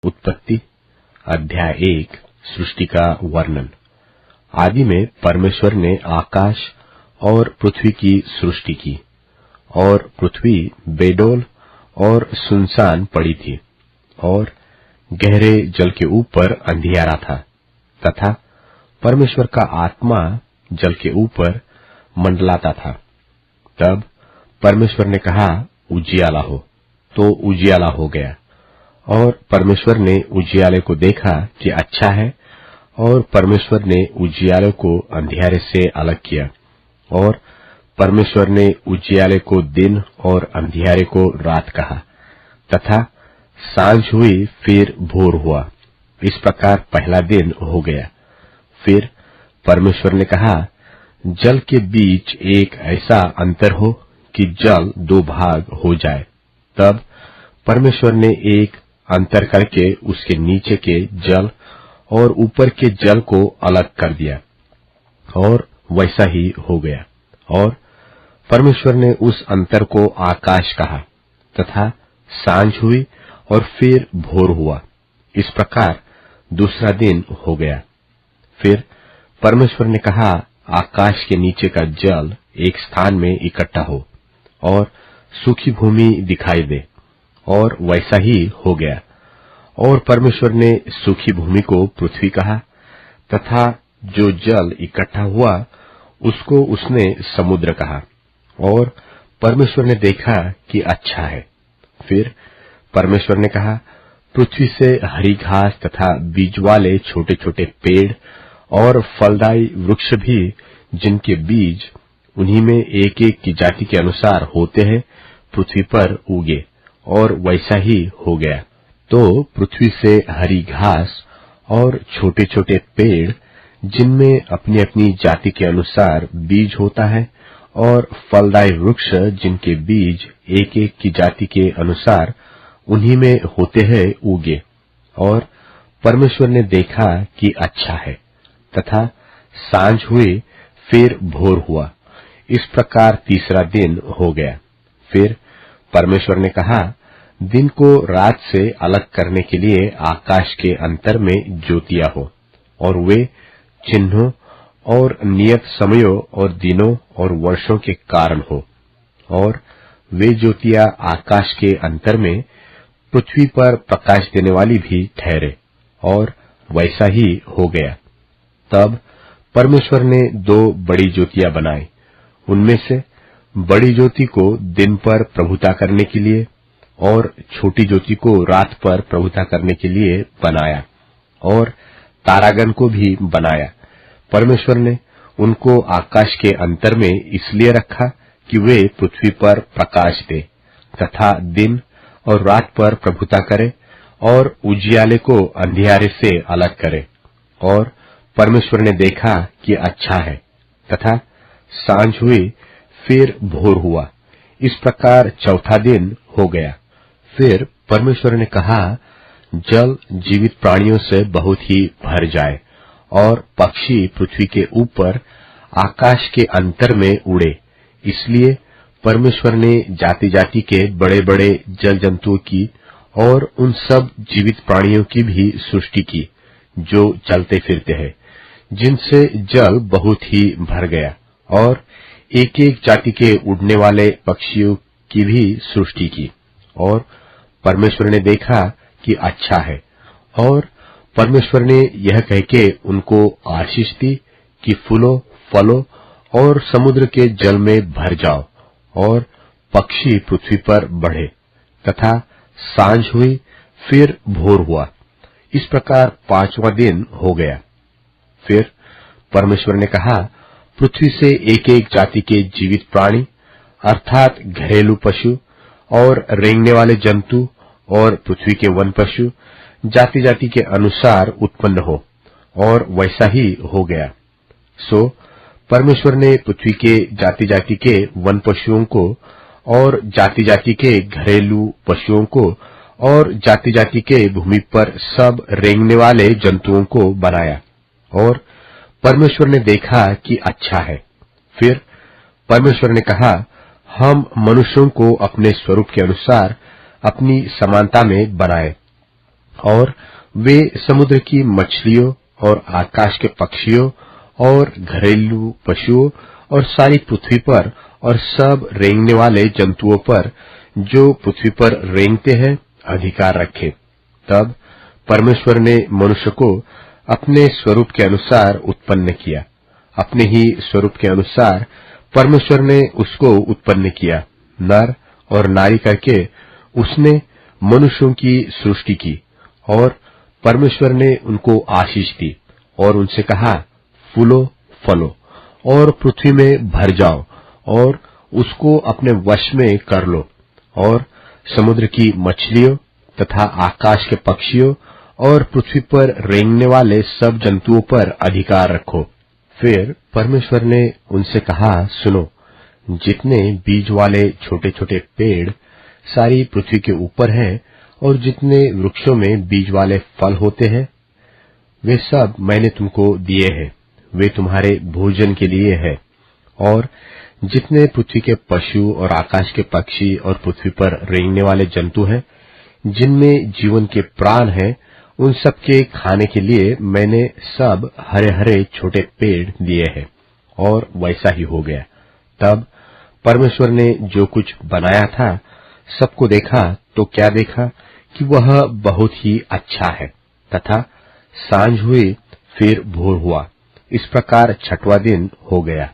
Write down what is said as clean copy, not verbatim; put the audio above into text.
उत्पत्ति अध्याय 1 सृष्टि का वर्णन। आदि में परमेश्वर ने आकाश और पृथ्वी की सृष्टि की, और पृथ्वी बेडौल और सुनसान पड़ी थी, और गहरे जल के ऊपर अंधियारा था, तथा परमेश्वर का आत्मा जल के ऊपर मंडलाता था। तब परमेश्वर ने कहा, उजियाला हो, तो उजियाला हो गया। और परमेश्वर ने उजियाले को देखा कि अच्छा है, और परमेश्वर ने उजियाले को अंधियारे से अलग किया, और परमेश्वर ने उजियाले को दिन और अंधियारे को रात कहा, तथा सांझ हुई फिर भोर हुआ। इस प्रकार पहला दिन हो गया। फिर परमेश्वर ने कहा, जल के बीच एक ऐसा अंतर हो कि जल दो भाग हो जाए। तब परमेश्वर ने एक अंतर करके उसके नीचे के जल और ऊपर के जल को अलग कर दिया, और वैसा ही हो गया। और परमेश्वर ने उस अंतर को आकाश कहा, तथा सांझ हुई और फिर भोर हुआ। इस प्रकार दूसरा दिन हो गया। फिर परमेश्वर ने कहा, आकाश के नीचे का जल एक स्थान में इकट्ठा हो, और सूखी भूमि दिखाई दे, और वैसा ही हो गया। और परमेश्वर ने सूखी भूमि को पृथ्वी कहा, तथा जो जल इकट्ठा हुआ उसको उसने समुद्र कहा। और परमेश्वर ने देखा कि अच्छा है। फिर परमेश्वर ने कहा, पृथ्वी से हरी घास तथा बीज वाले छोटे छोटे पेड़ और फलदायी वृक्ष भी, जिनके बीज उन्हीं में एक एक की जाति के अनुसार होते हैं, पृथ्वी पर उगे, और वैसा ही हो गया। तो पृथ्वी से हरी घास और छोटे छोटे पेड़, जिनमें अपनी अपनी जाति के अनुसार बीज होता है, और फलदायी वृक्ष, जिनके बीज एक एक की जाति के अनुसार उन्हीं में होते हैं, उगे। और परमेश्वर ने देखा कि अच्छा है। तथा सांझ हुई फिर भोर हुआ। इस प्रकार तीसरा दिन हो गया। फिर परमेश्वर ने कहा, दिन को रात से अलग करने के लिए आकाश के अंतर में ज्योतियां हो, और वे चिन्हों और नियत समयों और दिनों और वर्षों के कारण हो। और वे ज्योतियां आकाश के अंतर में पृथ्वी पर प्रकाश देने वाली भी ठहरे, और वैसा ही हो गया। तब परमेश्वर ने दो बड़ी ज्योतियां बनाई। उनमें से बड़ी ज्योति को दिन पर प्रभुता करने के लिए, और छोटी ज्योति को रात पर प्रभुता करने के लिए बनाया, और तारागण को भी बनाया। परमेश्वर ने उनको आकाश के अंतर में इसलिए रखा कि वे पृथ्वी पर प्रकाश दे, तथा दिन और रात पर प्रभुता करे, और उजियाले को अंधियारे से अलग करे। और परमेश्वर ने देखा कि अच्छा है। तथा सांझ हुई फिर भोर हुआ। इस प्रकार चौथा दिन हो गया। फिर परमेश्वर ने कहा, जल जीवित प्राणियों से बहुत ही भर जाए, और पक्षी पृथ्वी के ऊपर आकाश के अंतर में उड़े। इसलिए परमेश्वर ने जाति जाति के बड़े बड़े जल जंतुओं की और उन सब जीवित प्राणियों की भी सृष्टि की, जो चलते फिरते हैं, जिनसे जल बहुत ही भर गया। और एक एक जाति के उड़ने वाले पक्षियों की भी सृष्टि की। और परमेश्वर ने देखा कि अच्छा है। और परमेश्वर ने यह कहके उनको आशीष दी कि फूलो, फलो और समुद्र के जल में भर जाओ, और पक्षी पृथ्वी पर बढ़े। तथा सांझ हुई फिर भोर हुआ। इस प्रकार पांचवां दिन हो गया। फिर परमेश्वर ने कहा, पृथ्वी से एक एक जाति के जीवित प्राणी, अर्थात घरेलू पशु और रेंगने वाले जंतु और पृथ्वी के वन पशु, जाति जाति के अनुसार उत्पन्न हो, और वैसा ही हो गया। सो परमेश्वर ने पृथ्वी के जाति जाति के वन पशुओं को, और जाति जाति के घरेलू पशुओं को, और जाति जाति के भूमि पर सब रेंगने वाले जंतुओं को बनाया। और परमेश्वर ने देखा कि अच्छा है। फिर परमेश्वर ने कहा, हम मनुष्यों को अपने स्वरूप के अनुसार अपनी समानता में बनाए, और वे समुद्र की मछलियों और आकाश के पक्षियों और घरेलू पशुओं और सारी पृथ्वी पर और सब रेंगने वाले जंतुओं पर जो पृथ्वी पर रेंगते हैं अधिकार रखे। तब परमेश्वर ने मनुष्य को अपने स्वरूप के अनुसार उत्पन्न किया, अपने ही स्वरूप के अनुसार परमेश्वर ने उसको उत्पन्न किया, नर और नारी करके उसने मनुष्यों की सृष्टि की। और परमेश्वर ने उनको आशीष दी और उनसे कहा, फूलो फलो और पृथ्वी में भर जाओ और उसको अपने वश में कर लो और समुद्र की मछलियों तथा आकाश के पक्षियों और पृथ्वी पर रेंगने वाले सब जंतुओं पर अधिकार रखो। फिर परमेश्वर ने उनसे कहा, सुनो, जितने बीज वाले छोटे छोटे पेड़ सारी पृथ्वी के ऊपर हैं और जितने वृक्षों में बीज वाले फल होते हैं, वे सब मैंने तुमको दिए हैं, वे तुम्हारे भोजन के लिए है। और जितने पृथ्वी के पशु और आकाश के पक्षी और पृथ्वी पर रेंगने वाले जंतु हैं, जिनमें जीवन के प्राण हैं, उन सब के खाने के लिए मैंने सब हरे हरे छोटे पेड़ दिए हैं। और वैसा ही हो गया। तब परमेश्वर ने जो कुछ बनाया था सबको देखा तो क्या देखा कि वह बहुत ही अच्छा है। तथा सांझ हुई, फिर भोर हुआ, इस प्रकार छठवां दिन हो गया।